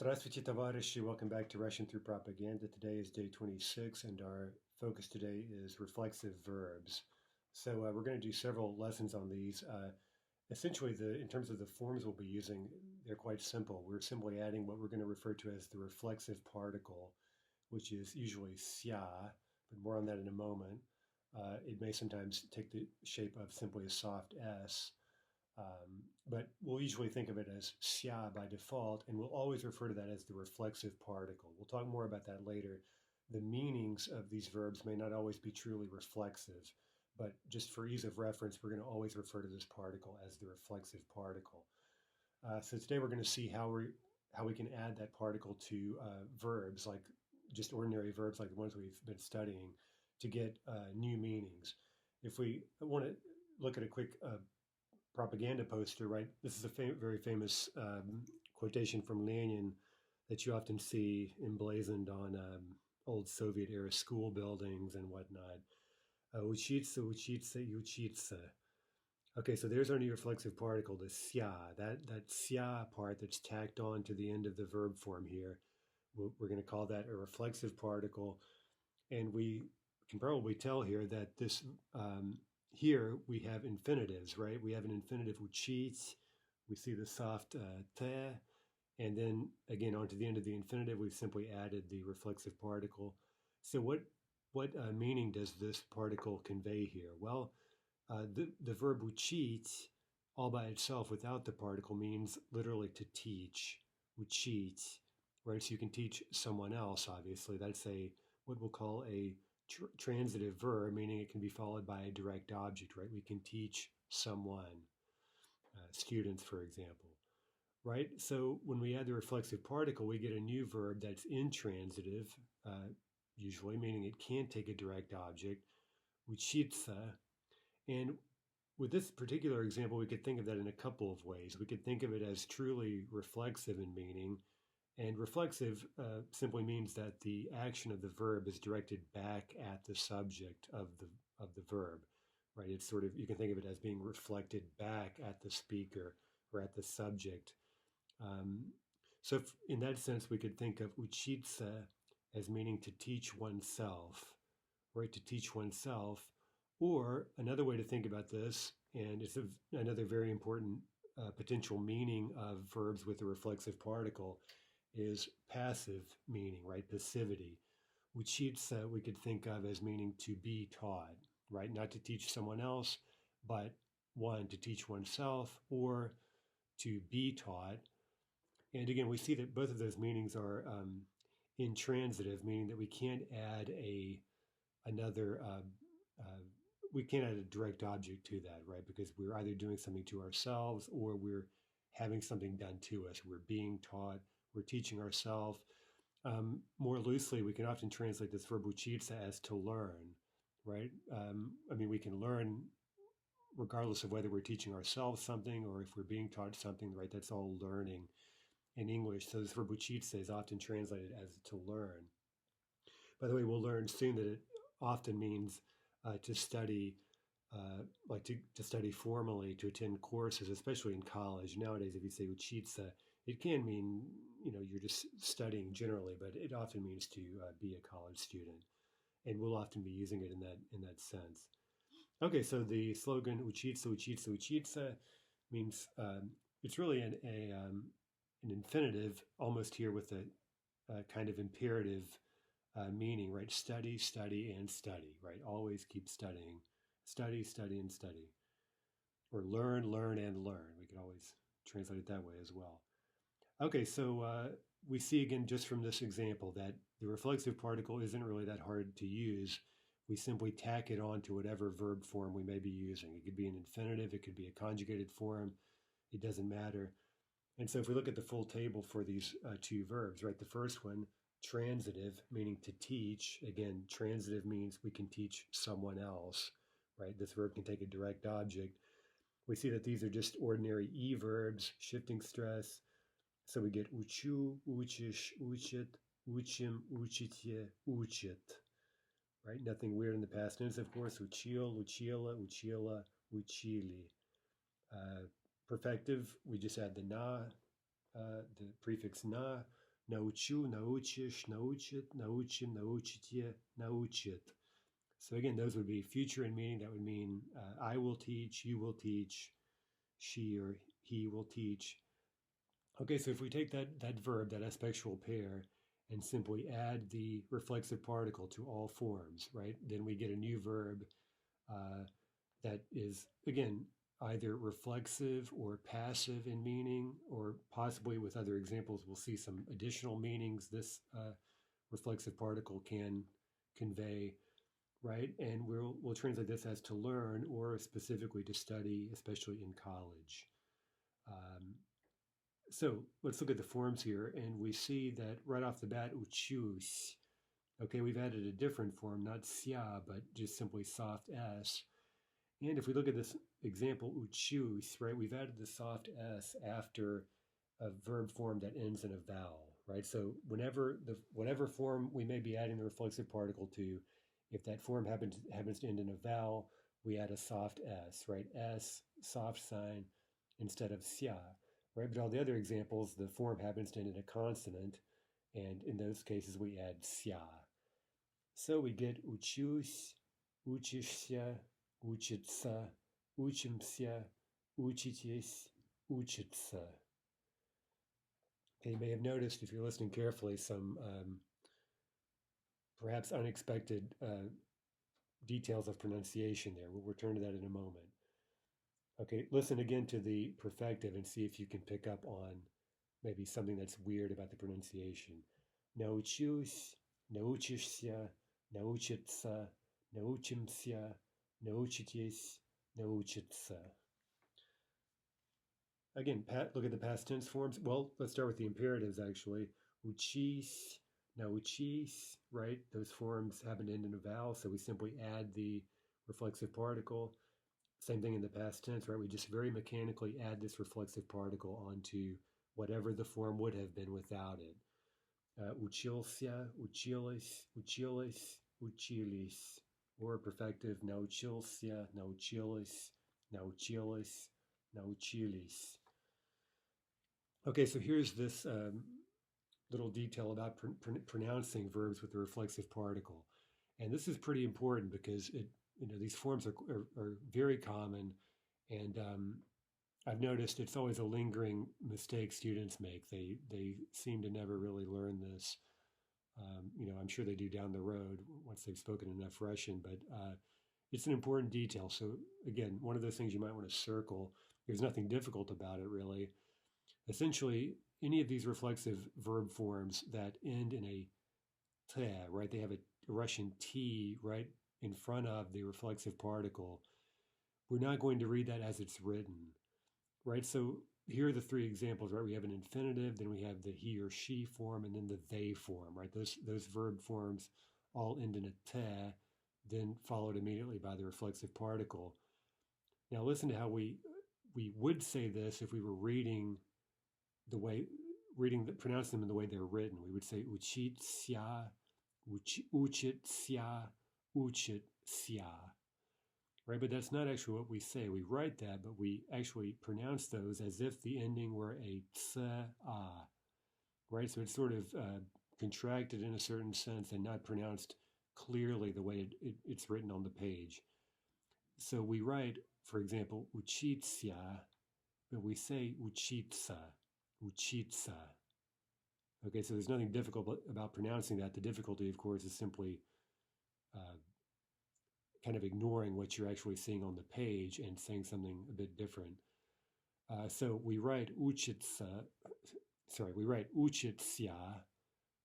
Здравствуйте, товарищи. Welcome back to Russian Through Propaganda. Today is day 26, and our focus today is reflexive verbs. So we're going to do several lessons on these. Essentially, in terms of the forms we'll be using, they're quite simple. We're simply adding what we're going to refer to as the reflexive particle, which is usually xia, but more on that in a moment. It may sometimes take the shape of simply a soft S. But we'll usually think of it as xia by default, and we'll always refer to that as the reflexive particle. We'll talk more about that later. The meanings of these verbs may not always be truly reflexive, but just for ease of reference, we're going to always refer to this particle as the reflexive particle. So today we're going to see how we can add that particle to verbs, like just ordinary verbs like the ones we've been studying, to get new meanings. If we want to look at a quick propaganda poster, right? This is a very famous quotation from Lenin that you often see emblazoned on old Soviet era school buildings and whatnot. Учиться, учиться и учиться. Okay, so there's our new reflexive particle, the xia. That xia part that's tacked on to the end of the verb form here, we're going to call that a reflexive particle. And we can probably tell here that this here we have infinitives, right? We have an infinitive учить. We see the soft te, and then again onto the end of the infinitive, we've simply added the reflexive particle. So what meaning does this particle convey here? Well, the verb учить all by itself without the particle means literally to teach, учить, right? So you can teach someone else, obviously. That's what we'll call a transitive verb, meaning it can be followed by a direct object, right? We can teach someone, students, for example, right? So when we add the reflexive particle, we get a new verb that's intransitive, usually, meaning it can't take a direct object, учиться. And with this particular example, we could think of that in a couple of ways. We could think of it as truly reflexive in meaning, and reflexive simply means that the action of the verb is directed back at the subject of the verb, right? It's sort of, you can think of it as being reflected back at the speaker or at the subject. So in that sense, we could think of учиться as meaning to teach oneself, right? To teach oneself. Or another way to think about this, and it's another very important potential meaning of verbs with a reflexive particle, is passive meaning, right? Passivity. Учиться we could think of as meaning to be taught, right? Not to teach someone else, but one, to teach oneself, or to be taught. And again, we see that both of those meanings are intransitive, meaning that we can't add another we can't add a direct object to that, right? Because we're either doing something to ourselves or we're having something done to us. We're being taught, we're teaching ourselves. More loosely, we can often translate this verb учиться as to learn, right? We can learn regardless of whether we're teaching ourselves something or if we're being taught something, right? That's all learning in English. So this verb учиться is often translated as to learn. By the way, we'll learn soon that it often means to study, to study formally, to attend courses, especially in college. Nowadays, if you say учиться, it can mean, you're just studying generally, but it often means to be a college student. And we'll often be using it in that sense. Okay, so the slogan учиться, учиться, учиться means it's really an infinitive, almost here with a kind of imperative meaning, right? Study, study, and study, right? Always keep studying. Study, study, and study. Or learn, learn, and learn. We could always translate it that way as well. Okay, so we see again just from this example that the reflexive particle isn't really that hard to use. We simply tack it on to whatever verb form we may be using. It could be an infinitive, it could be a conjugated form, it doesn't matter. And so if we look at the full table for these two verbs, right, the first one, transitive, meaning to teach. Again, transitive means we can teach someone else, right? This verb can take a direct object. We see that these are just ordinary E verbs, shifting stress. So we get учу, учишь, учит, учим, учите, учит, right? Nothing weird in the past tense, of course. Учил, учила, учила, учили. Perfective, we just add the na, the prefix na. Научу, научишь, научит, научим, научите, научит. So again, those would be future in meaning. That would mean I will teach, you will teach, she or he will teach. Okay, so if we take that verb, that aspectual pair, and simply add the reflexive particle to all forms, right? Then we get a new verb that is, again, either reflexive or passive in meaning, or possibly with other examples, we'll see some additional meanings this reflexive particle can convey, right? And we'll translate this as to learn or specifically to study, especially in college. So let's look at the forms here, and we see that right off the bat, учусь. Okay, we've added a different form, not sia, but just simply soft s. And if we look at this example, учусь, right, we've added the soft s after a verb form that ends in a vowel, right? So whatever form we may be adding the reflexive particle to, if that form happens to end in a vowel, we add a soft s, right? S, soft sign, instead of sia, right? But all the other examples, the form happens to end in a consonant, and in those cases we add sia. So we get учусь, учишься, учится, учимся, учитесь, учится. Okay, you may have noticed, if you're listening carefully, some perhaps unexpected details of pronunciation there. We'll return to that in a moment. Okay, listen again to the perfective and see if you can pick up on maybe something that's weird about the pronunciation. Научусь, научишься, научиться, научимся, научитесь, научится. Again, look at the past tense forms. Well, let's start with the imperatives, actually. Учись, научись, right? Those forms happen to end in a vowel, so we simply add the reflexive particle. Same thing in the past tense, right? We just very mechanically add this reflexive particle onto whatever the form would have been without it. Учился, училась, училась, учились. Or perfective, научился, научилась, научилась, научились. Okay, so here's this little detail about pronouncing verbs with the reflexive particle. And this is pretty important because these forms are very common, and I've noticed it's always a lingering mistake students make. They seem to never really learn this. I'm sure they do down the road once they've spoken enough Russian, but it's an important detail. So again, one of those things you might want to circle. There's nothing difficult about it, really. Essentially, any of these reflexive verb forms that end in a te, right? They have a Russian T right in front of the reflexive particle. We're not going to read that as it's written, right? So here are the three examples, right? We have an infinitive, then we have the he or she form, and then the they form, right? Those verb forms all end in a te, then followed immediately by the reflexive particle. Now listen to how we would say this if we were pronouncing them in the way they're written. We would say учиться, учиться, учиться, right? But that's not actually what we say. We write that, but we actually pronounce those as if the ending were a ts-a, right? So it's sort of contracted in a certain sense and not pronounced clearly the way it's written on the page. So we write, for example, учиться, but we say учиться, учиться. Okay, so there's nothing difficult about pronouncing that. The difficulty, of course, is simply kind of ignoring what you're actually seeing on the page and saying something a bit different. So we write учиться,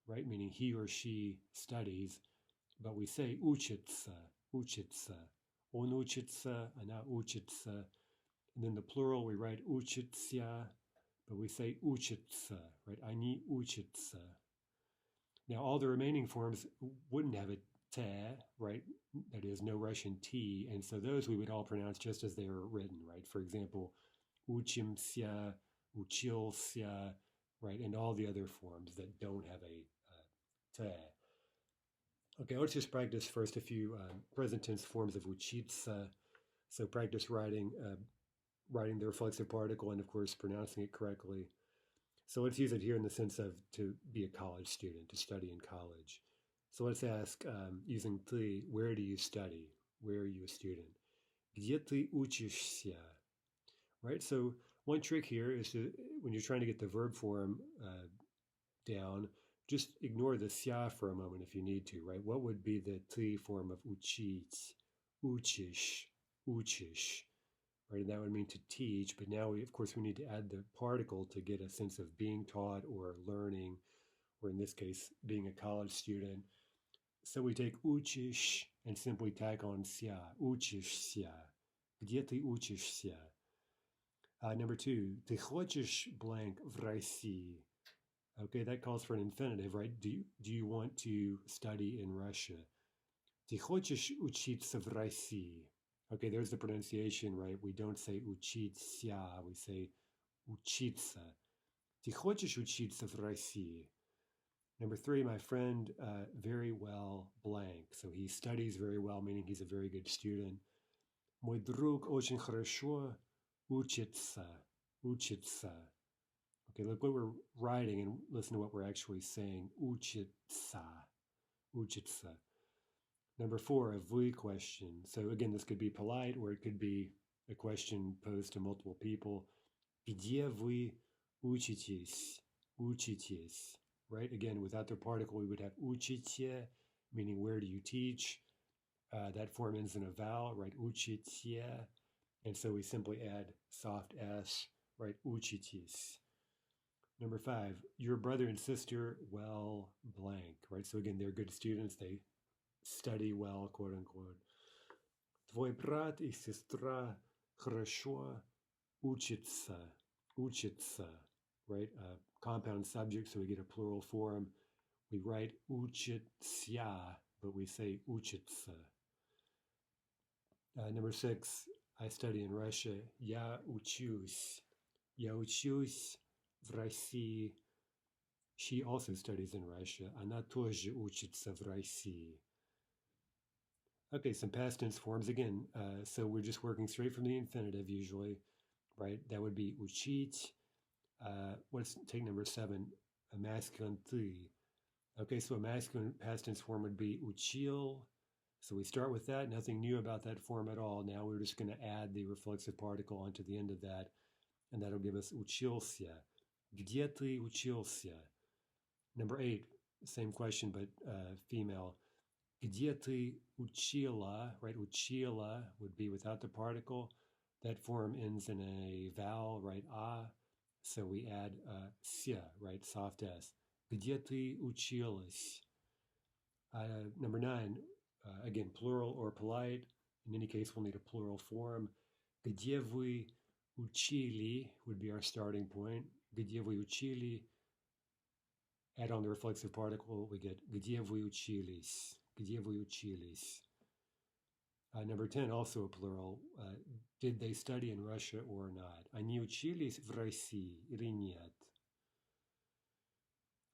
right, meaning he or she studies, but we say учится, учится. Он учится, она учится. And then the plural, we write учится, but we say учатся, right? Они учатся. Now, all the remaining forms wouldn't have a te, right? That is, no Russian T, and so those we would all pronounce just as they are written, right? For example, учимся, учился, right? And all the other forms that don't have a te. Okay, let's just practice first a few present tense forms of учиться. So practice writing the reflexive particle and, of course, pronouncing it correctly. So let's use it here in the sense of to be a college student, to study in college. So let's ask, using ты, where do you study? Where are you a student? Где ты учишься? Right? So one trick here is to, when you're trying to get the verb form down, just ignore the ся for a moment if you need to, right? What would be the ты form of учить? Учишь, учишь, right? And that would mean to teach, but now of course, we need to add the particle to get a sense of being taught or learning, or in this case, being a college student. So we take учишь and simply tack on ся, учишься. Где ты учишься? Number two, ты хочешь blank в России? Okay, that calls for an infinitive, right? Do you want to study in Russia? Ты хочешь учиться в России? Okay, there's the pronunciation, right? We don't say учиться, we say учиться. Ты хочешь учиться в России? Number three, my friend very well blank. So he studies very well, meaning he's a very good student. Мой друг очень хорошо учится, учится. Okay, look what we're writing and listen to what we're actually saying. Учится, учится. Number four, a вы question. So again, this could be polite or it could be a question posed to multiple people. Где вы учитесь? Учитесь. Right? Again, without the particle, we would have учите, meaning where do you teach? That form ends in a vowel, right? Учите. And so we simply add soft S, right? Учитесь. Number five, your brother and sister, well, blank, right? So again, they're good students. They study well, quote unquote. Твой брат и сестра хорошо учатся, учатся, right? Compound subject, so we get a plural form. We write учатся, but we say учатся. Number six, I study in Russia. Я учусь в России. She also studies in Russia. Она тоже учится в России. Okay, some past tense forms again. So we're just working straight from the infinitive usually, right? That would be учить. Let's take number seven, a masculine ты. Okay, so a masculine past tense form would be учил. So we start with that, nothing new about that form at all. Now we're just going to add the reflexive particle onto the end of that, and that'll give us учился. Где ты учился? Number eight, same question, but female. Где ты учила, right? Учила would be without the particle. That form ends in a vowel, right? So we add ся, right? Soft S. Где ты училась? Number nine, again, plural or polite. In any case, we'll need a plural form. Где вы учили would be our starting point. Где вы учили? Add on the reflexive particle, we get где вы учились? Где вы учились? Number 10, also a plural. Did they study in Russia or not? Они учились в России или нет?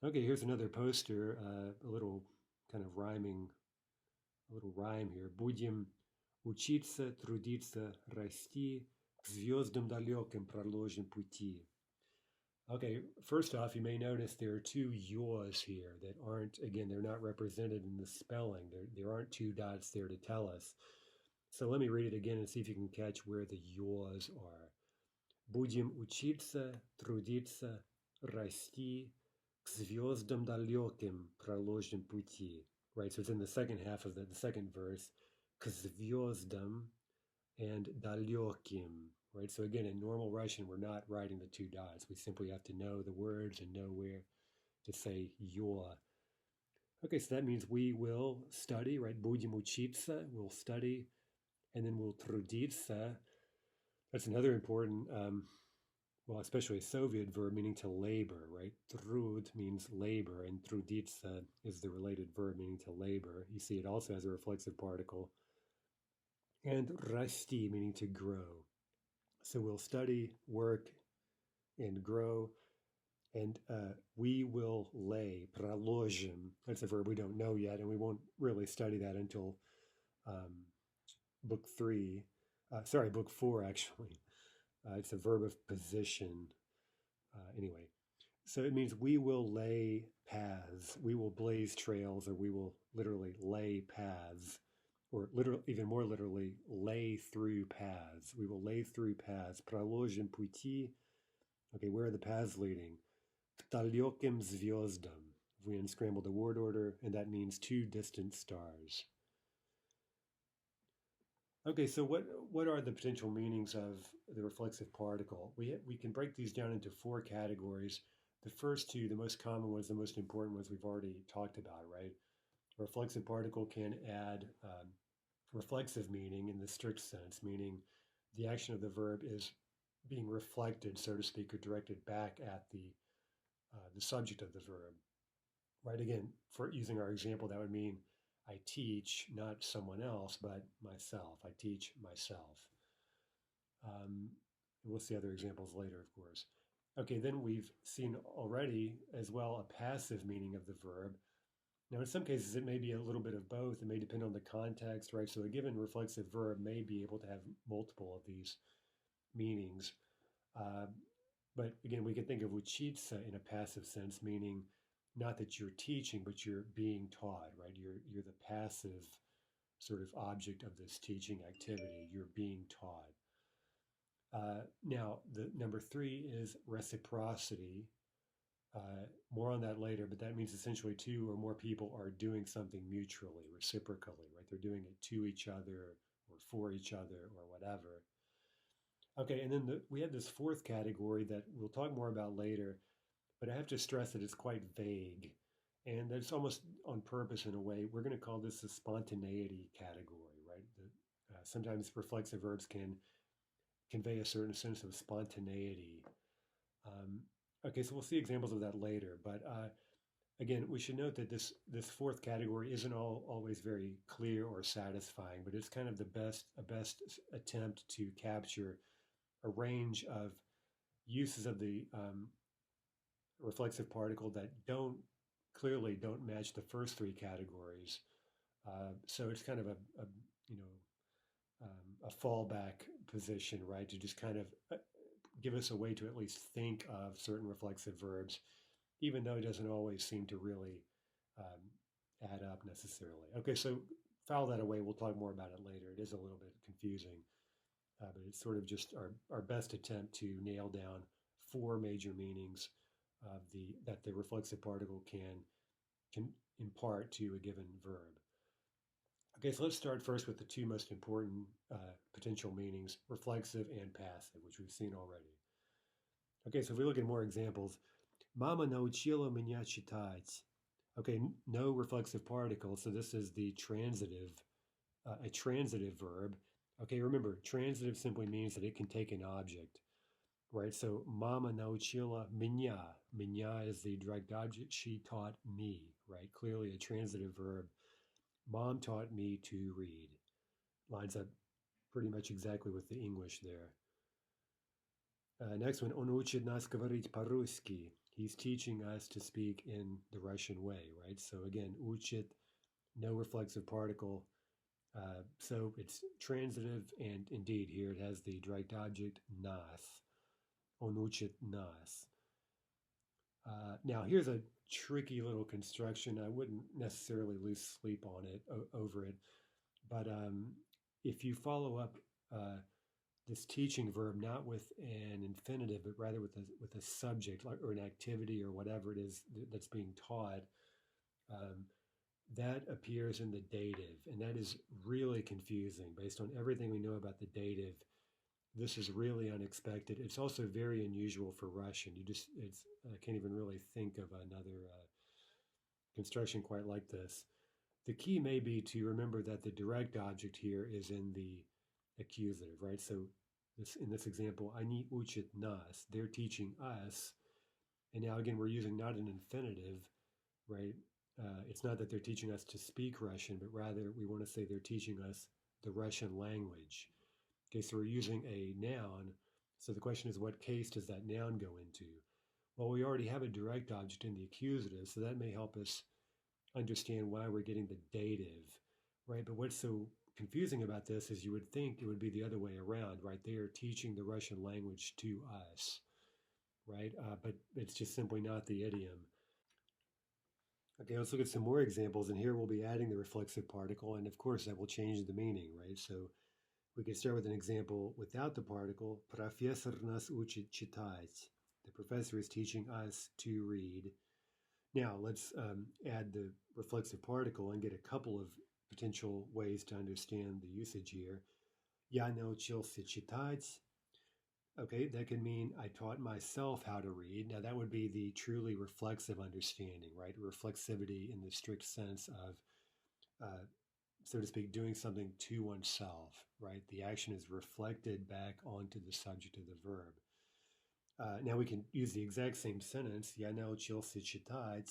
Okay, here's another poster, a little kind of rhyming, a little rhyme here. Будем учиться, трудиться, расти, к звездам далеким проложим пути. Okay, first off, you may notice there are two yours here that aren't, again, they're not represented in the spelling. There aren't two dots there to tell us. So let me read it again and see if you can catch where the yours are. Будем учиться, трудиться, расти, к звездам далеким проложим пути. Right, so it's in the second half of the second verse. К звездам and далеким. Right, so again, in normal Russian, we're not writing the two dots. We simply have to know the words and know where to say your. Okay, so that means we will study, right? Будем учиться, we'll study, and then we'll трудиться. That's another important, well, especially a Soviet verb meaning to labor, right? Trud means labor, and трудиться is the related verb meaning to labor. You see, it also has a reflexive particle. And расти meaning to grow. So we'll study, work, and grow, and we will lay, проложим. That's a verb we don't know yet, and we won't really study that until book 4, actually. It's a verb of position. Anyway, So it means we will lay paths, we will blaze trails, or we will literally lay paths, or literally, even more literally, lay through paths. We will lay through paths. Проложим пути. Okay, where are the paths leading? К далеким звездам. We unscramble the word order, and that means two distant stars. Okay, so what are the potential meanings of the reflexive particle? We can break these down into four categories. The first two, the most common ones, the most important ones we've already talked about, right? A reflexive particle can add reflexive meaning in the strict sense, meaning the action of the verb is being reflected, so to speak, or directed back at the subject of the verb, right? Again, for using our example, that would mean I teach not someone else, but myself. I teach myself. We'll see other examples later, of course. Okay, then we've seen already as well a passive meaning of the verb. Now, in some cases, it may be a little bit of both. It may depend on the context, right? So a given reflexive verb may be able to have multiple of these meanings. Uh, but again, we can think of uchitsa in a passive sense, meaning not that you're teaching, but you're being taught, right? You're the passive sort of object of this teaching activity. You're being taught. Now, the number three is reciprocity. More on that later, but that means essentially two or more people are doing something mutually, reciprocally, right? They're doing it to each other or for each other or whatever. Okay, and then we have this fourth category that we'll talk more about later, but I have to stress that it's quite vague and that it's almost on purpose in a way. We're going to call this the spontaneity category, right? Sometimes reflexive verbs can convey a certain sense of spontaneity. Um, okay, so we'll see examples of that later, but again, we should note that this fourth category isn't always very clear or satisfying, but it's kind of a best attempt to capture a range of uses of the reflexive particle that clearly don't match the first three categories. So it's kind of a you know a fallback position, right? To just kind of give us a way to at least think of certain reflexive verbs, even though it doesn't always seem to really add up necessarily. Okay, so file that away. We'll talk more about it later. It is a little bit confusing, but it's sort of just our best attempt to nail down four major meanings of that the reflexive particle can impart to a given verb. Okay, so let's start first with the two most important potential meanings, reflexive and passive, which we've seen already. Okay, so if we look at more examples, Mama научила меня читать. Okay, no reflexive particle, so this is the transitive, a transitive verb. Okay, remember, transitive simply means that it can take an object, right? So, Mama научила меня. Меня is the direct object. She taught me, right? Clearly a transitive verb. Mom taught me to read. Lines up pretty much exactly with the English there. Next one, он учит нас говорить по-русски. He's teaching us to speak in the Russian way, right? So again, учит, no reflexive particle. So it's transitive, and indeed here it has the direct object нас. Он учит нас. Now here's a tricky little construction. I wouldn't necessarily lose sleep on it over it, but if you follow up this teaching verb not with an infinitive, but rather with a subject or an activity or whatever it is that's being taught, that appears in the dative, and that is really confusing based on everything we know about the dative. This is really unexpected. It's also very unusual for Russian. I can't even really think of another construction quite like this. The key may be to remember that the direct object here is in the accusative, right? So in this example, они учат нас, they're teaching us. And now again, we're using not an infinitive, right? It's not that they're teaching us to speak Russian, but rather we want to say they're teaching us the Russian language. Okay, so we're using a noun. So the question is, what case does that noun go into? Well, we already have a direct object in the accusative, so that may help us understand why we're getting the dative, right? But what's so confusing about this is you would think it would be the other way around, right? They are teaching the Russian language to us. right? But it's just simply not the idiom. Okay, let's look at some more examples, and here we'll be adding the reflexive particle, and of course that will change the meaning, right? So we can start with an example without the particle. Professor nas учит читать. The professor is teaching us to read. Now let's add the reflexive particle and get a couple of potential ways to understand the usage here. Я научился читать. Okay, that could mean I taught myself how to read. Now, that would be the truly reflexive understanding, right? Reflexivity in the strict sense of, so to speak, doing something to oneself, right? The action is reflected back onto the subject of the verb. Now, we can use the exact same sentence, Я научился читать,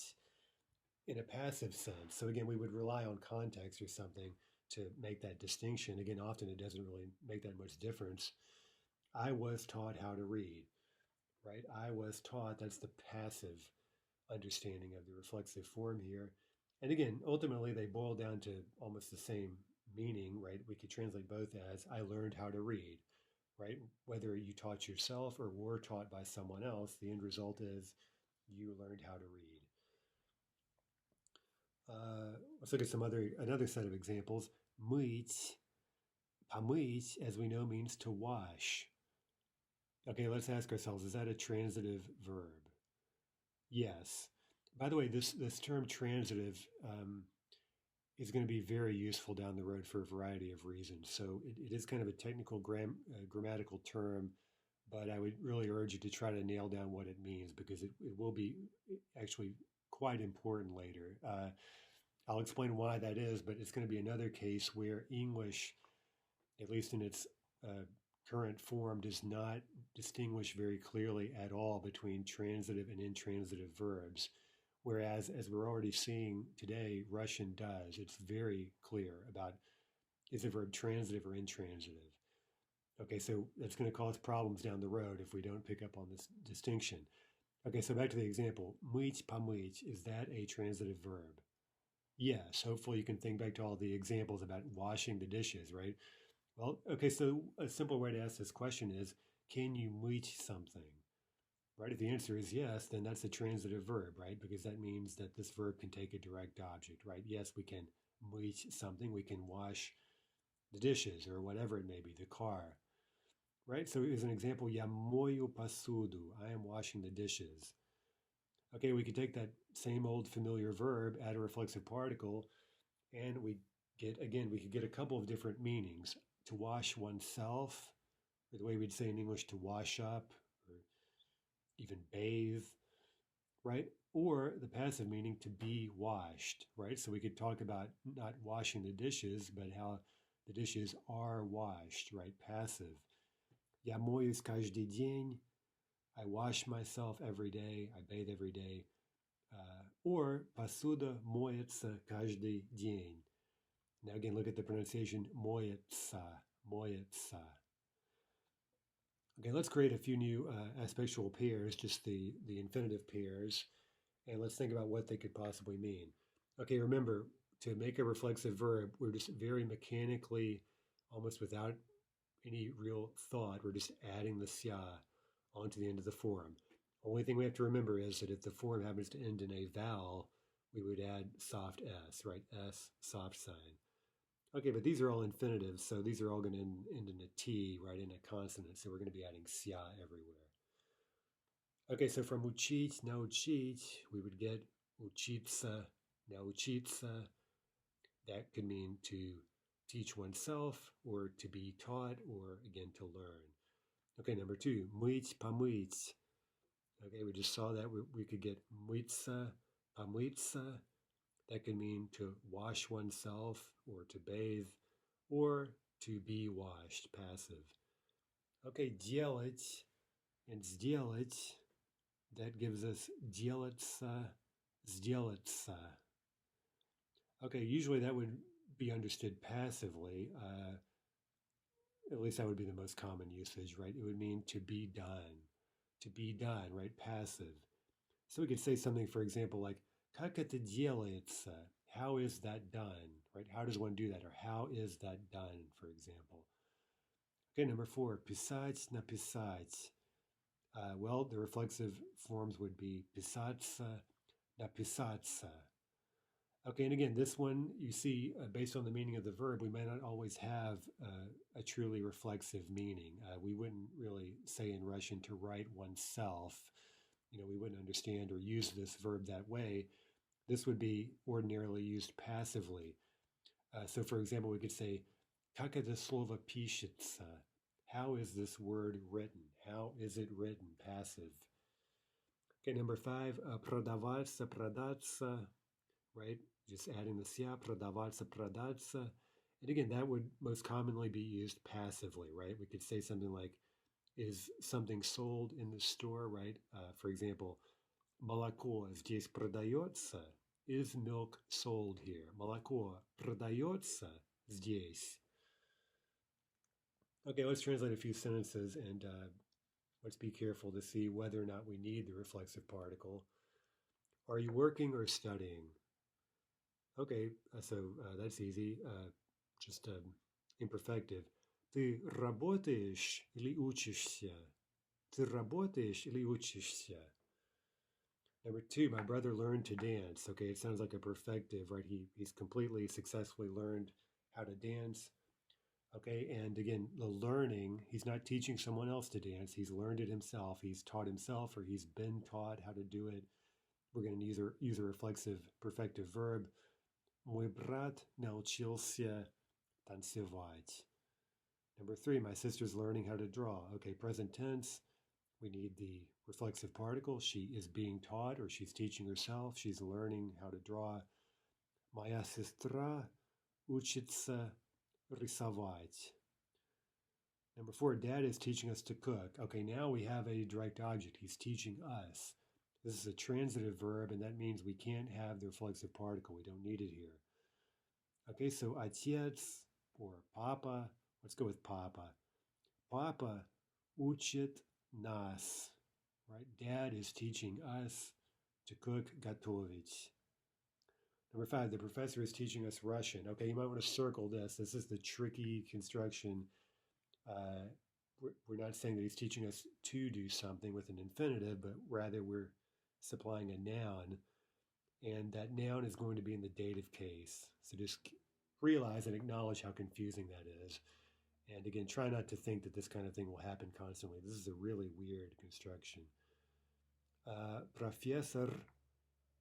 in a passive sense. So, again, we would rely on context or something to make that distinction. Again, often it doesn't really make that much difference. I was taught how to read, right? I was taught, that's the passive understanding of the reflexive form here. And again, ultimately, they boil down to almost the same meaning, right? We could translate both as I learned how to read, right? Whether you taught yourself or were taught by someone else, the end result is you learned how to read. Let's look at another set of examples. Мыть, помыть, as we know, means to wash. Okay, let's ask ourselves, is that a transitive verb? Yes. By the way, this term transitive is going to be very useful down the road for a variety of reasons. So it is kind of a technical grammatical term, but I would really urge you to try to nail down what it means because it will be actually quite important later. I'll explain why that is, but it's going to be another case where English, at least in its current form, does not distinguish very clearly at all between transitive and intransitive verbs. Whereas, as we're already seeing today, Russian does. It's very clear about is a verb transitive or intransitive. Okay, so that's going to cause problems down the road if we don't pick up on this distinction. Okay, so back to the example. Мыть, помыть, is that a transitive verb? Yes, hopefully you can think back to all the examples about washing the dishes, right? Well, okay, so a simple way to ask this question is, can you mыть something? Right? If the answer is yes, then that's a transitive verb, right? Because that means that this verb can take a direct object, right? Yes, we can mыть something, we can wash the dishes or whatever it may be, the car, right? So as an example, я мою посуду, I am washing the dishes. Okay, we could take that same old familiar verb, add a reflexive particle, and we could get a couple of different meanings. To wash oneself, or the way we'd say in English, to wash up, or even bathe, right? Or the passive meaning to be washed, right? So we could talk about not washing the dishes, but how the dishes are washed, right? Passive. Я моюсь каждый день. I wash myself every day. I bathe every day. Or посуда моется каждый день. Now again, look at the pronunciation моется, моется. Okay, let's create a few new aspectual pairs, just the infinitive pairs, and let's think about what they could possibly mean. Okay, remember, to make a reflexive verb, we're just very mechanically, almost without any real thought, we're just adding the sia onto the end of the form. Only thing we have to remember is that if the form happens to end in a vowel, we would add soft S, right? S, soft sign. Okay, but these are all infinitives, so these are all going to end in a T, right, in a consonant, so we're going to be adding sia everywhere. Okay, so from учить, научить, we would get учиться, научиться. That could mean to teach oneself, or to be taught, or again, to learn. Okay, number two, мыть, помыть. Okay, we just saw that. We could get мыться, помыться. That could mean to wash oneself, or to bathe, or to be washed, passive. Okay, делать and сделать. That gives us делаться, сделаться. Okay, usually that would be understood passively. At least that would be the most common usage, right? It would mean to be done, right? Passive. So we could say something, for example, like как это делается? How is that done, right? How does one do that? Or how is that done, for example? Okay, number four, писать, написать. Well, the reflexive forms would be pisаться, napisаться. Okay, and again, this one, you see, based on the meaning of the verb, we may not always have a truly reflexive meaning. We wouldn't really say in Russian to write oneself. We wouldn't understand or use this verb that way. This would be ordinarily used passively. So, for example, we could say, "Как это слово пишется?" How is this word written? How is it written? Passive. Okay, number 5, продаваться, продаться, right? Just adding the sia, продаваться, продаться. And again, that would most commonly be used passively, right? We could say something like, is something sold in the store, right? For example, молоко здесь продается? Is milk sold here? Молоко продается здесь? Okay, let's translate a few sentences and let's be careful to see whether or not we need the reflexive particle. Are you working or studying? Okay, so that's easy. Just imperfective. Ты работаешь или учишься? Ты работаешь или учишься? Number 2, my brother learned to dance. Okay, it sounds like a perfective, right? He's completely successfully learned how to dance. Okay, and again, the learning, he's not teaching someone else to dance. He's learned it himself. He's taught himself or he's been taught how to do it. We're going to use a reflexive perfective verb. Мой брат научился танцевать. Number 3, my sister's learning how to draw. Okay, present tense. We need the reflexive particle. She is being taught or she's teaching herself. She's learning how to draw. Моя сестра учится рисовать. Number 4, Dad is teaching us to cook. Okay, now we have a direct object. He's teaching us. This is a transitive verb, and that means we can't have the reflexive particle. We don't need it here. Okay, so отец or papa. Let's go with papa. Papa учит нас. Right? Dad is teaching us to cook, готовить. Number 5, the professor is teaching us Russian. Okay, you might want to circle this. This is the tricky construction. We're not saying that he's teaching us to do something with an infinitive, but rather we're supplying a noun. And that noun is going to be in the dative case. So just realize and acknowledge how confusing that is. And again, try not to think that this kind of thing will happen constantly. This is a really weird construction. Professor,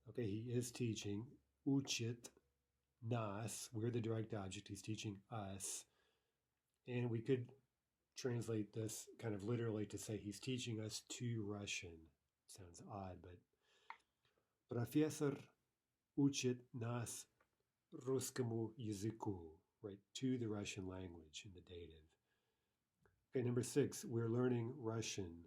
okay, he is teaching. Учит нас, we're the direct object. He's teaching us. And we could translate this kind of literally to say he's teaching us to Russian. Sounds odd, but Professor учит нас русскому языку, right, to the Russian language in the dative. Okay, number 6, we're learning Russian.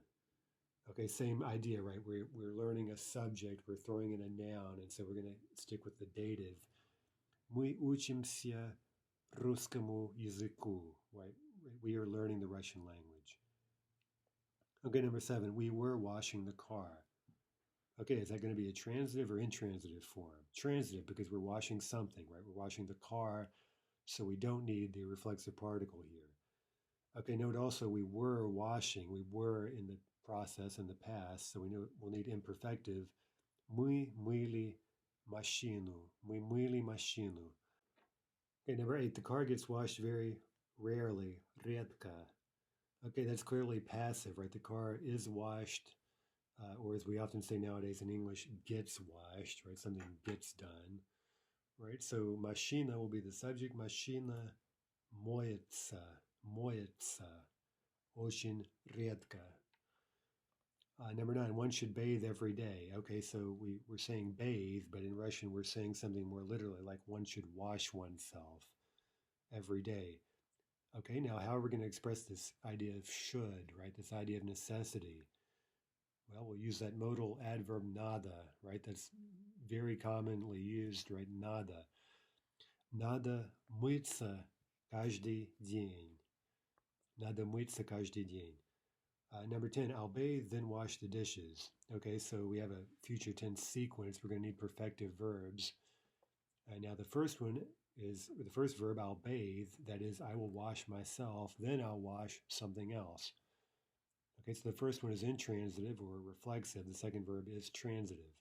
Okay, same idea, right? We're learning a subject, we're throwing in a noun, and so we're going to stick with the dative. Мы учимся русскому языку, right? We are learning the Russian language. Okay, number 7, we were washing the car. Okay, is that going to be a transitive or intransitive form? Transitive, because we're washing something, right? We're washing the car, so we don't need the reflexive particle here. Okay, note also we were washing. We were in the process in the past, so we'll need imperfective. Мы мыли машину. Мы мыли машину. Okay, number 8, the car gets washed very rarely. Редко. Okay, that's clearly passive, right? The car is washed, or as we often say nowadays in English, gets washed, right? Something gets done, right? So машина will be the subject. Машина моется. Моется. Очень редко. Number 9, one should bathe every day. Okay, so we're saying bathe, but in Russian we're saying something more literally, like one should wash oneself every day. Okay, now how are we going to express this idea of should, right? This idea of necessity. Well, we'll use that modal adverb nada, right? That's very commonly used, right? Nada. Надо мыться каждый день. Надо мыться каждый день. Number 10, I'll bathe, then wash the dishes. Okay, so we have a future tense sequence. We're going to need perfective verbs. Now the first one is the first verb, I'll bathe. That is, I will wash myself, then I'll wash something else. Okay, so the first one is intransitive or reflexive. The second verb is transitive.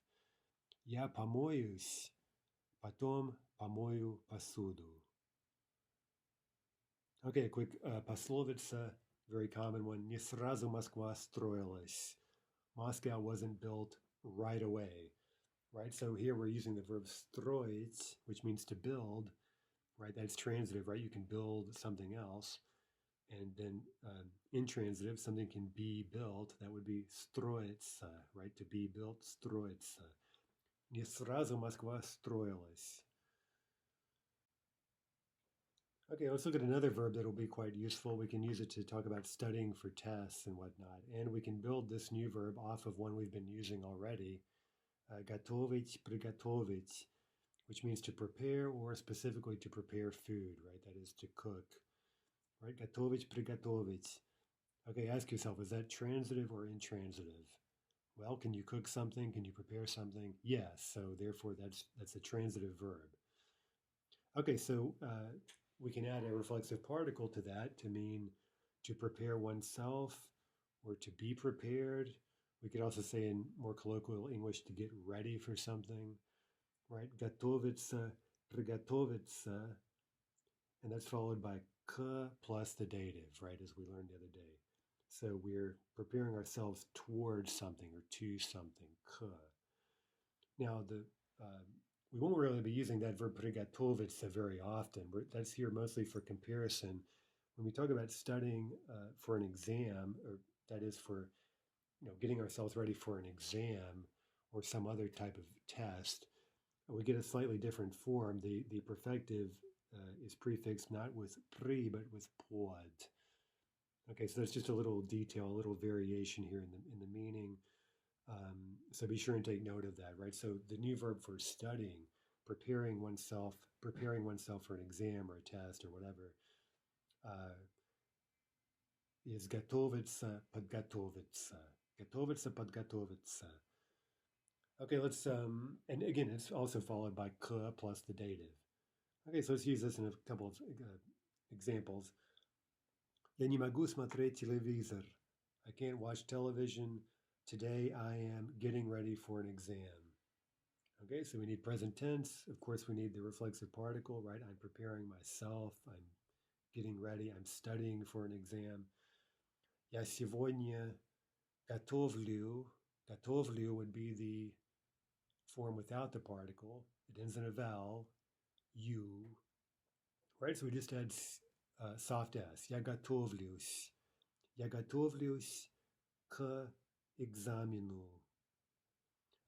Я помоюсь, потом помою посуду. Okay, a quick пословица, very common one. Не сразу Москва строилась. Moscow wasn't built right away, right? So here we're using the verb строить, which means to build, right? That's transitive, right? You can build something else. And then intransitive, something can be built. That would be строится, right? To be built, строится. Не сразу Москва строилась. Okay, let's look at another verb that will be quite useful. We can use it to talk about studying for tests and whatnot. And we can build this new verb off of one we've been using already. Готовить, приготовить, which means to prepare or specifically to prepare food, right? That is to cook, right? Готовить, приготовить. Okay, ask yourself, is that transitive or intransitive? Well, can you cook something? Can you prepare something? Yes, so therefore that's a transitive verb. Okay, so we can add a reflexive particle to that to mean to prepare oneself or to be prepared. We could also say in more colloquial English to get ready for something, right? Готовиться, приготовиться, and that's followed by k plus the dative, right, as we learned the other day. So we're preparing ourselves towards something or to something, k. Now, we won't really be using that verb приготовиться very often. That's here mostly for comparison. When we talk about studying for an exam, or that is for getting ourselves ready for an exam or some other type of test, we get a slightly different form. The perfective is prefixed not with pri but with pod. Okay, so that's just a little detail, a little variation here in the meaning. So be sure and take note of that, right? So the new verb for studying, preparing oneself for an exam or a test or whatever, is готовиться, подготовиться. Готовиться, подготовиться. Okay, let's, and again, it's also followed by k plus the dative. Okay, so let's use this in a couple of examples. Я не могу смотреть телевизор. I can't watch television. Today I am getting ready for an exam. Okay, so we need present tense. Of course, we need the reflexive particle, right? I'm preparing myself. I'm getting ready. I'm studying for an exam. Я сегодня готовлю. Готовлю would be the form without the particle. It ends in a vowel. You. Right, so we just add soft S. Я готовлюсь. Я готовлюсь к экзамену.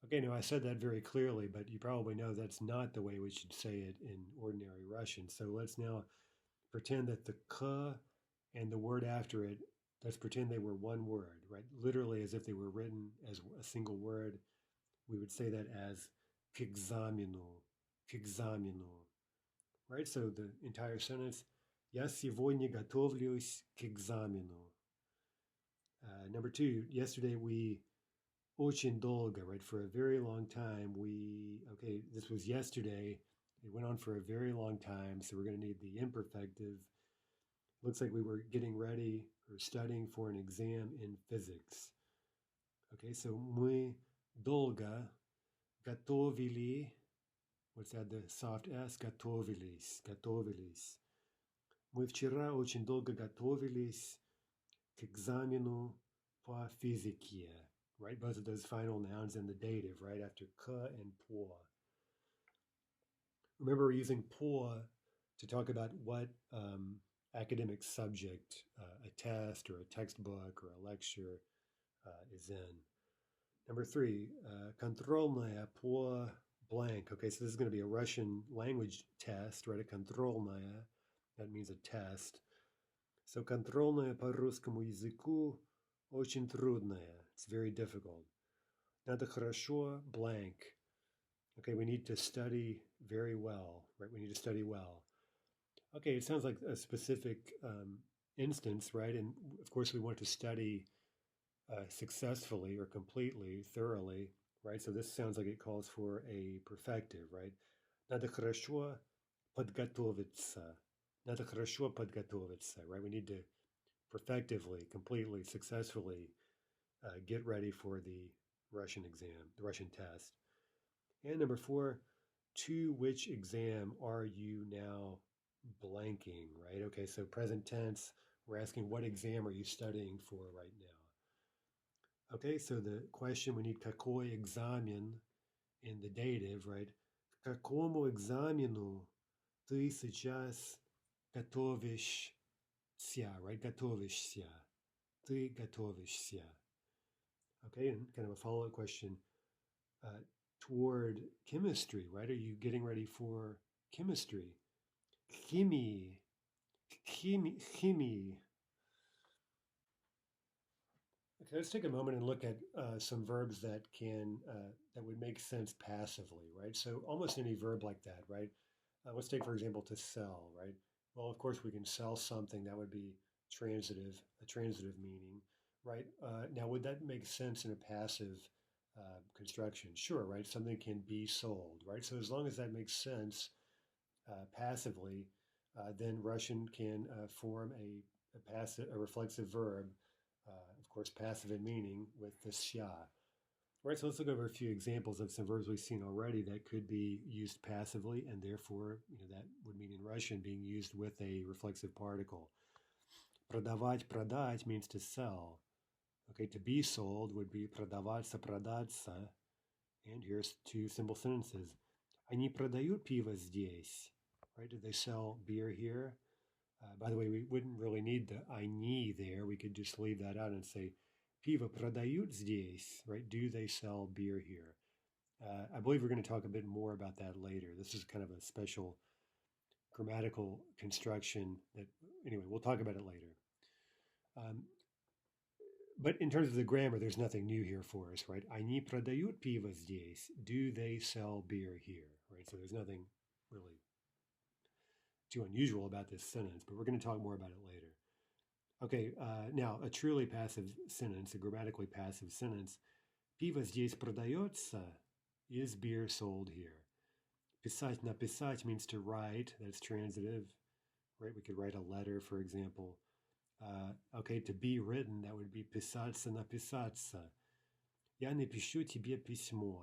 Okay, now I said that very clearly, but you probably know that's not the way we should say it in ordinary Russian. So let's now pretend that the k and the word after it, let's pretend they were one word, right? Literally as if they were written as a single word. We would say that as к экзамену, к экзамену, right? So the entire sentence, я сегодня готовлюсь к экзамену. Number two, yesterday we очень долго, right? For a very long time, okay, this was yesterday. It went on for a very long time, so we're going to need the imperfective. Looks like we were getting ready or studying for an exam in physics. Okay, so мы долго готовили, let's add the soft S, готовились, готовились. Мы вчера очень долго готовились к экзамену по физике. Right, both of those final nouns in the dative, right, after k and po. Remember, we're using po to talk about what academic subject a test or a textbook or a lecture is in. Number three, контрольная по blank. Okay, so this is going to be a Russian language test, right? A контрольная, that means a test. So контрольная по русскому языку очень трудная. It's very difficult. Надо хорошо, blank. Okay, we need to study very well, right? We need to study well. Okay, it sounds like a specific instance, right? And of course, we want to study successfully or completely, thoroughly, right? So this sounds like it calls for a perfective, right? Надо хорошо подготовиться. Надо хорошо подготовиться, right? We need to perfectively, completely, successfully get ready for the Russian exam, the Russian test. And number 4, to which exam are you now blanking, right? Okay, so present tense, we're asking what exam are you studying for right now? Okay, so the question, we need какой экзамен in the dative, right? К какому экзамену ты сейчас готовишься, right? Готовишься. Ты готовишься. Okay, and kind of a follow-up question toward chemistry, right? Are you getting ready for chemistry? Chimie. Chimie. Okay, let's take a moment and look at some verbs that that would make sense passively, right? So almost any verb like that, right? Let's take, for example, to sell, right? Well, of course, we can sell something. That would be a transitive meaning, right? Now, would that make sense in a passive construction? Sure, right? Something can be sold, right? So as long as that makes sense passively, then Russian can form a reflexive verb, of course, passive in meaning with the xia. Right, so let's look over a few examples of some verbs we've seen already that could be used passively, and therefore, that would mean in Russian being used with a reflexive particle. Продать means to sell. Okay, to be sold would be продаваться, продаться. And here's 2 simple sentences. Они продают пиво здесь. Right, do they sell beer here? By the way, we wouldn't really need the они there. We could just leave that out and say пиво продают здесь, right? Do they sell beer here? I believe we're going to talk a bit more about that later. This is kind of a special grammatical construction that, anyway, we'll talk about it later. But in terms of the grammar, there's nothing new here for us, right? Они продают пиво здесь. Do they sell beer here, right? So there's nothing really too unusual about this sentence, but we're going to talk more about it later. Okay, now a truly passive sentence, a grammatically passive sentence. Пиво здесь продается. Is beer sold here? Писать, написать means to write. That's transitive, right? We could write a letter, for example. Okay, to be written, that would be писаться, написаться. Я напишу тебе письмо.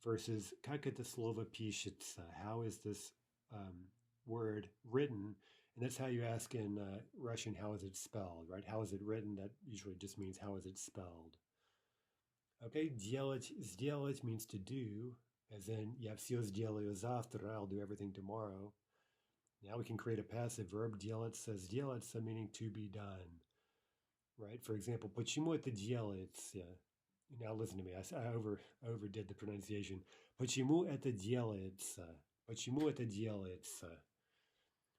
Versus, как это слово пишется? How is this word written? And that's how you ask in Russian, how is it spelled, right? How is it written? That usually just means how is it spelled. Okay, делать, сделать means to do, as in, я все сделаю завтра, I'll do everything tomorrow. Now we can create a passive verb, делаться, сделаться, meaning to be done, right? For example, почему это делается? Now listen to me, I overdid the pronunciation. Почему это делается? Почему это делается?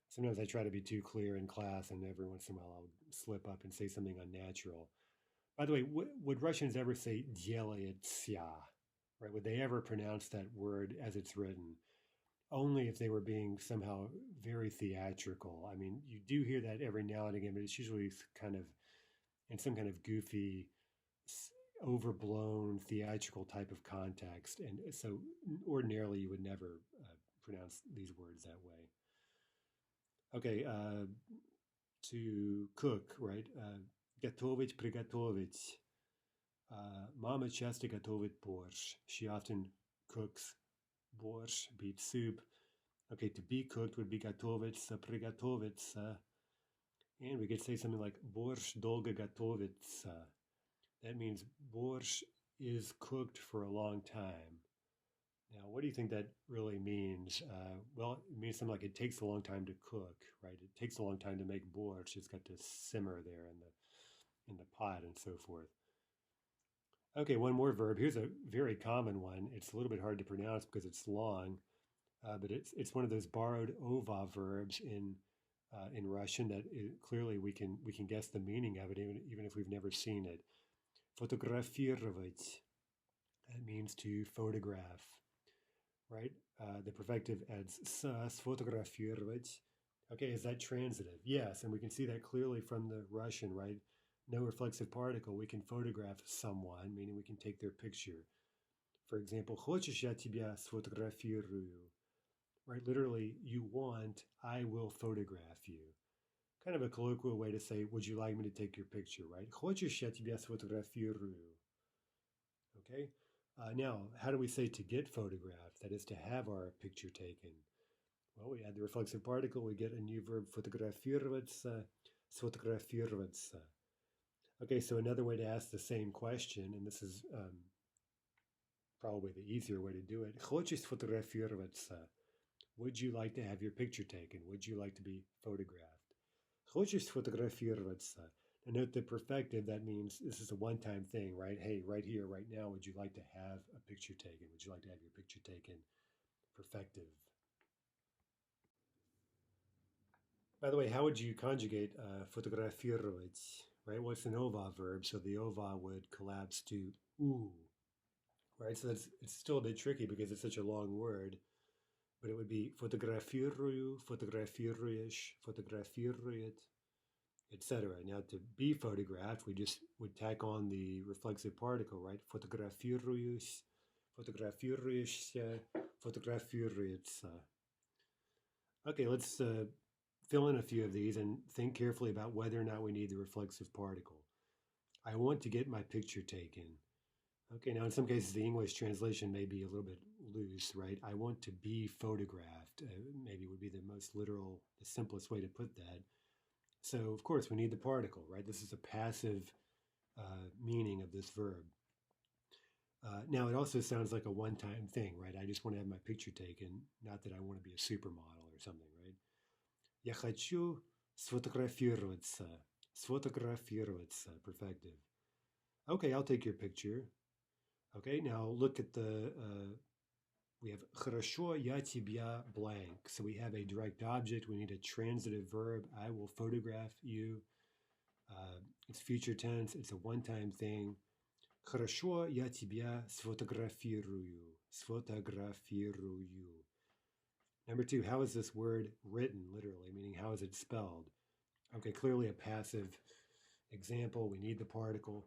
Sometimes I try to be too clear in class, and every once in a while I'll slip up and say something unnatural. By the way, would Russians ever say делается? Right? Would they ever pronounce that word as it's written? Only if they were being somehow very theatrical. I mean, you do hear that every now and again, but it's usually kind of in some kind of goofy, overblown, theatrical type of context. And so ordinarily you would never pronounce these words that way. Okay, to cook, right? Готовить, приготовить. Mama часто готовит борщ. She often cooks борщ, beet soup. Okay, to be cooked would be готовиться, приготовиться. And we could say something like борщ долго готовится. That means борщ is cooked for a long time. Now, what do you think that really means? Well, it means something like it takes a long time to cook, right? It takes a long time to make borщ. It's got to simmer there in the pot and so forth. Okay, one more verb. Here's a very common one. It's a little bit hard to pronounce because it's long, but it's one of those borrowed ova verbs in Russian that clearly we can guess the meaning of it even if we've never seen it. Фотографировать. That means to photograph, right? The perfective adds sfotografировать. Okay, is that transitive? Yes, and we can see that clearly from the Russian, right? No reflexive particle. We can photograph someone, meaning we can take their picture. For example, хочешь я тебя сфотографирую? Right, literally, you want, I will photograph you. kind of a colloquial way to say, would you like me to take your picture, right? Хочешь, я тебя сфотографирую? Okay. Now, how do we say to get photographed? That is to have our picture taken. Well, we add the reflexive particle, we get a new verb, фотографироваться, сфотографироваться. Okay, so another way to ask the same question, and this is probably the easier way to do it. Хочешь сфотографироваться? Would you like to have your picture taken? Would you like to be photographed? Хочешь сфотографироваться? And note the perfective, that means this is a one-time thing, right? Hey, right here, right now, would you like to have a picture taken? Would you like to have your picture taken? Perfective. By the way, how would you conjugate фотографировать, right? Well, it's an ova verb, so the ova would collapse to u, right? So it's still a bit tricky because it's such a long word, but it would be фотографирую, фотографируешь, фотографирует, etc. Now, to be photographed, we just would tack on the reflexive particle, right? Фотографируюсь, фотографируешься, фотографируется. Okay, let's fill in a few of these and think carefully about whether or not we need the reflexive particle. I want to get my picture taken. Okay, now in some cases the English translation may be a little bit loose, right? I want to be photographed, maybe would be the most literal, the simplest way to put that. So, of course, we need the particle, right? This is a passive meaning of this verb. Now, it also sounds like a one-time thing, right? I just want to have my picture taken, not that I want to be a supermodel or something, right? Я хочу сфотографироваться. Сфотографироваться, perfective. Okay, I'll take your picture. Okay, now look at the, we have хорошо, я тебя blank. So we have a direct object. We need a transitive verb. I will photograph you. It's future tense. It's a one-time thing. Хорошо, я тебя сфотографирую. Сфотографирую. Number two, how is this word written, literally, meaning how is it spelled? Okay, clearly a passive example. We need the particle.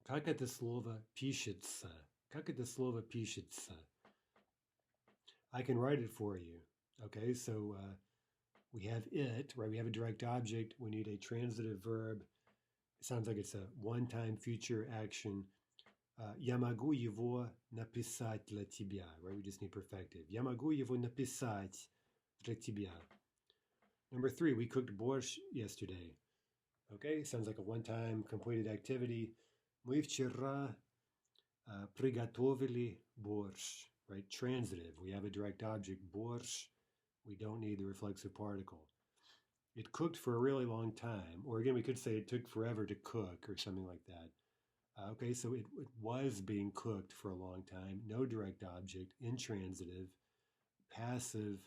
Как это слово пишется? Как это слово пишется? I can write it for you. Okay, so we have it, right? We have a direct object. We need a transitive verb. It sounds like it's a one-time future action. Я могу его написать для тебя, right? We just need perfective. Я могу его написать для тебя. Number three, we cooked борщ yesterday. Okay, sounds like a one-time completed activity. Мы вчера приготовили борщ, right? Transitive. We have a direct object, борщ. We don't need the reflexive particle. It cooked for a really long time. Or again, we could say it took forever to cook or something like that. Okay, so it was being cooked for a long time. No direct object, intransitive, passive,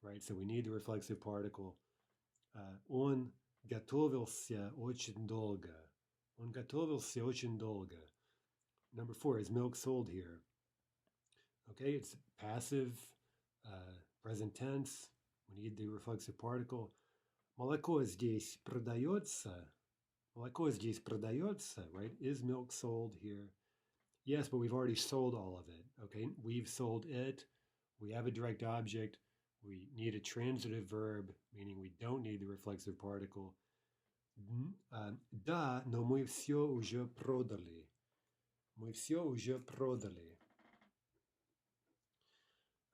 right? So we need the reflexive particle. Он готовился очень долго. Он готовился очень долго. Number four, is milk sold here? Okay, it's passive, present tense. We need the reflexive particle. Молоко здесь продается. Молоко здесь продается, right? Is milk sold here? Yes, but we've already sold all of it, okay? We've sold it. We have a direct object. We need a transitive verb, meaning we don't need the reflexive particle. Да, но мы все уже продали. Мы все уже продали.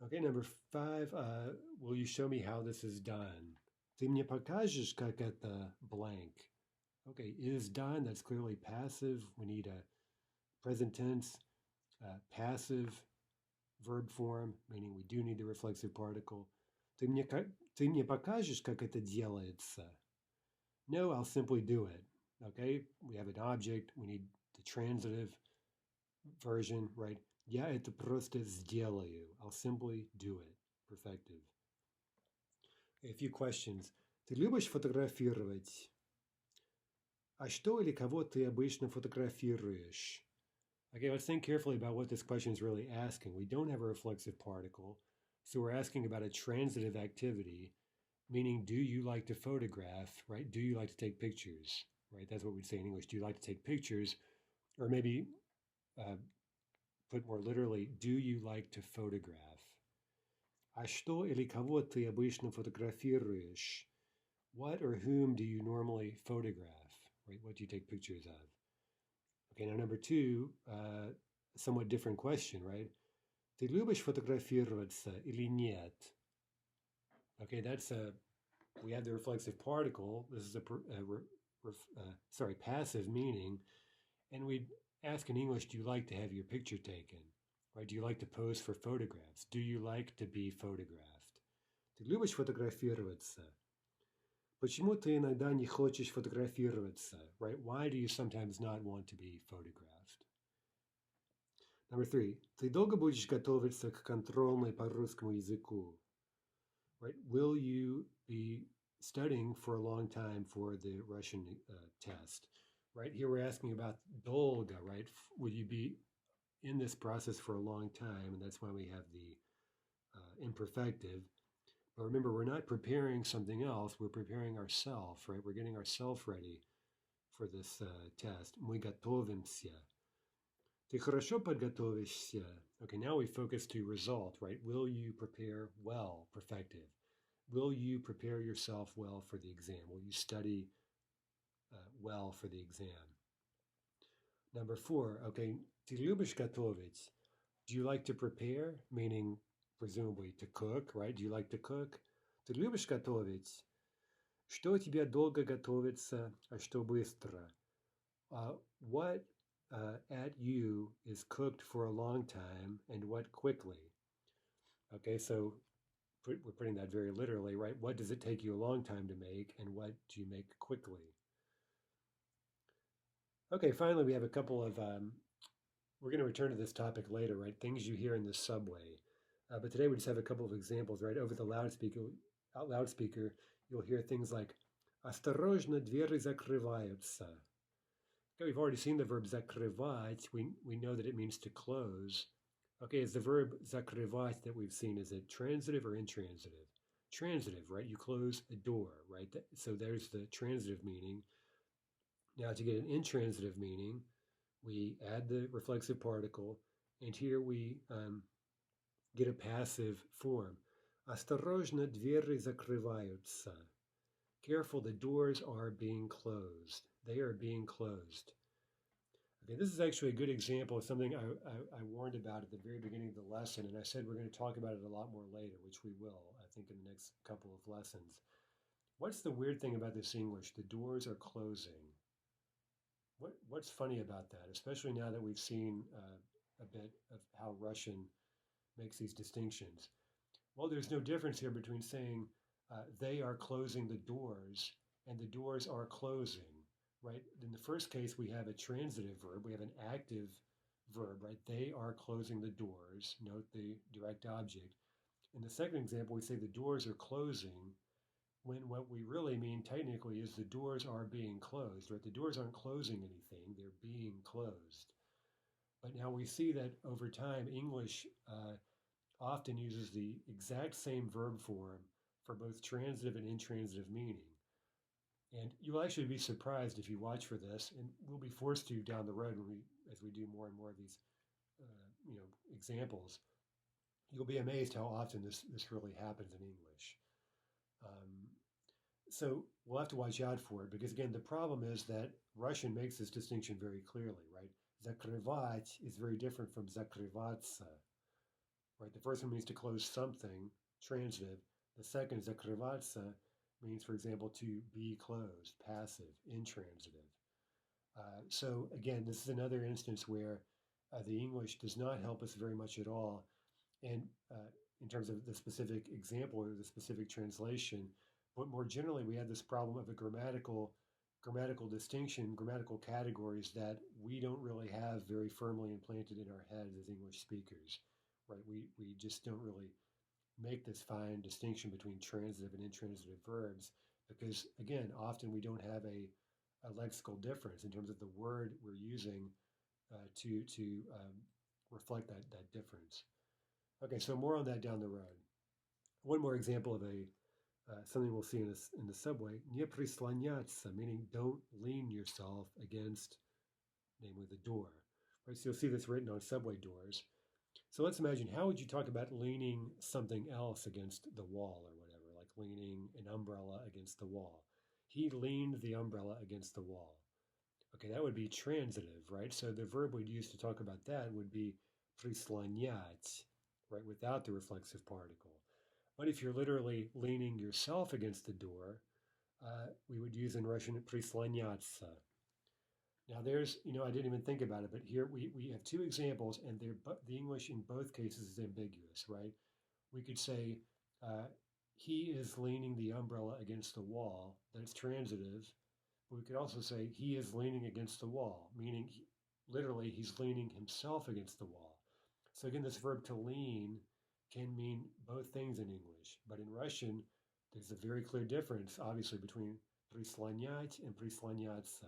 Okay, number five, will you show me how this is done? Ты мне покажешь, как это blank? Okay, is done, that's clearly passive. We need a present tense, passive verb form, meaning we do need the reflexive particle. Ты мне покажешь, как это делается? No, I'll simply do it. Okay, we have an object, we need the transitive version, right? Я это просто сделаю. I'll simply do it. Perfective. A few questions. Ты любишь фотографировать? А что или кого ты обычно фотографируешь? Okay, let's think carefully about what this question is really asking. We don't have a reflexive particle, so we're asking about a transitive activity, meaning do you like to photograph, right? Do you like to take pictures, right? That's what we'd say in English. Do you like to take pictures? Or maybe put more literally, do you like to photograph? А что или кого ты обычно фотографируешь? what or whom do you normally photograph, right? What do you take pictures of? Okay, now number two, somewhat different question, right? Ты любишь фотографироваться или нет? Okay, we have the reflexive particle. This is passive meaning. And we'd ask in English, do you like to have your picture taken? Right? Do you like to pose for photographs? Do you like to be photographed? Ты любишь фотографироваться? Почему ты иногда не хочешь фотографироваться? Right? Why do you sometimes not want to be photographed? Number three. Ты долго будешь готовиться к контрольной по русскому языку? Right? Will you be studying for a long time for the Russian test? Right? Here we're asking about dolga, right? Will you be in this process for a long time? And that's why we have the imperfective. But remember, we're not preparing something else. We're preparing ourselves, right? We're getting ourselves ready for this test. Мы готовимся. Ты хорошо подготовишься. Okay, now we focus to result, right? Will you prepare well, perfective? Will you prepare yourself well for the exam? Will you study well for the exam? Number four, okay, ты любишь готовить? Do you like to prepare? Meaning, presumably, to cook, right? Do you like to cook? Ты любишь готовить? Что тебе долго готовится, а что быстро? What at you is cooked for a long time and what quickly? Okay, so we're putting that very literally, right? What does it take you a long time to make and what do you make quickly? Okay, finally, we have a couple of, we're going to return to this topic later, right? Things you hear in the subway. But today we just have a couple of examples, right? Over the loudspeaker, you'll hear things like "Осторожно, двери закрываются." Okay, we've already seen the verb закрывать. We know that it means to close. Okay, is the verb закрывать that we've seen, is it transitive or intransitive? Transitive, right? You close a door, right? So there's the transitive meaning. Now to get an intransitive meaning, we add the reflexive particle, and here we get a passive form. Осторожно, двери закрываются. Careful, the doors are being closed. They are being closed. Okay, this is actually a good example of something I warned about at the very beginning of the lesson, and I said we're going to talk about it a lot more later, which we will, I think, in the next couple of lessons. What's the weird thing about this English? The doors are closing. What's funny about that, especially now that we've seen a bit of how Russian makes these distinctions? Well, there's no difference here between saying they are closing the doors and the doors are closing, right? In the first case, we have a transitive verb. We have an active verb, right? They are closing the doors. Note the direct object. In the second example, we say the doors are closing when what we really mean technically is the doors are being closed, right? The doors aren't closing anything, they're being closed. But now we see that over time, English often uses the exact same verb form for both transitive and intransitive meaning. And you'll actually be surprised if you watch for this, and we'll be forced to down the road as we do more and more of these, examples. You'll be amazed how often this really happens in English. So we'll have to watch out for it because, again, the problem is that Russian makes this distinction very clearly, right? Закрывать is very different from закрываться, right? The first one means to close something, transitive. The second, закрываться, means, for example, to be closed, passive, intransitive. So again, this is another instance where the English does not help us very much at all. And in terms of the specific example or the specific translation, but more generally, we have this problem of a grammatical distinction, grammatical categories that we don't really have very firmly implanted in our heads as English speakers, right? We just don't really make this fine distinction between transitive and intransitive verbs because, again, often we don't have a lexical difference in terms of the word we're using to reflect that difference. Okay, so more on that down the road. One more example of something we'll see in the subway. Не прислоняться, meaning don't lean yourself against, namely the door. Right, so you'll see this written on subway doors. So let's imagine, how would you talk about leaning something else against the wall or whatever, like leaning an umbrella against the wall? He leaned the umbrella against the wall. Okay, that would be transitive, right? So the verb we'd use to talk about that would be прислонять, right, without the reflexive particle. But if you're literally leaning yourself against the door, we would use in Russian прислоняться. Now there's, I didn't even think about it, but here we have two examples, and the English in both cases is ambiguous, right? We could say, he is leaning the umbrella against the wall. That's transitive. But we could also say, he is leaning against the wall, meaning literally he's leaning himself against the wall. So again, this verb to lean can mean both things in English, but in Russian, there's a very clear difference, obviously, between прислонять and прислоняться.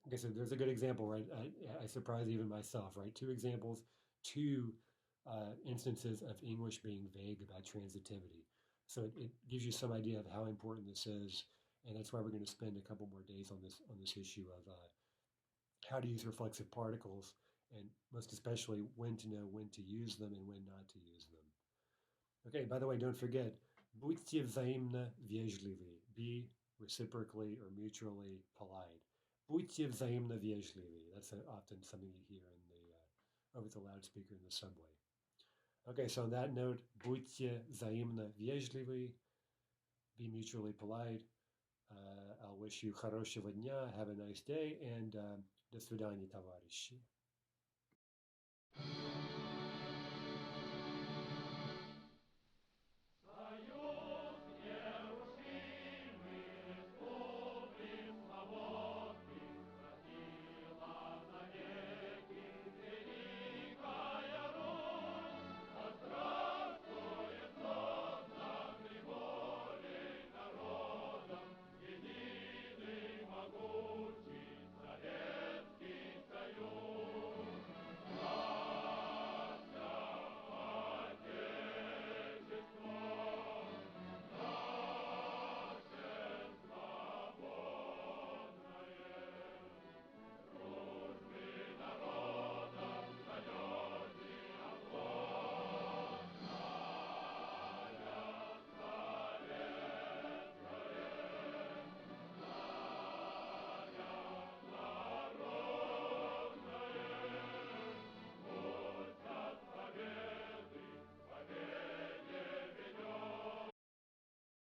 Okay, so there's a good example, right? I surprise even myself, right? Two examples, two instances of English being vague about transitivity. So it gives you some idea of how important this is, and that's why we're going to spend a couple more days on this issue of how to use reflexive particles, and most especially when to know when to use them and when not to use them. Okay, by the way, don't forget, будьте взаимно вежливы. Be reciprocally or mutually polite. Будьте взаимно вежливы. That's often something you hear in the over the loudspeaker in the subway. Okay, so on that note, будьте взаимно вежливы. Be mutually polite. I'll wish you хорошего дня, have a nice day, and до свидания, товарищи.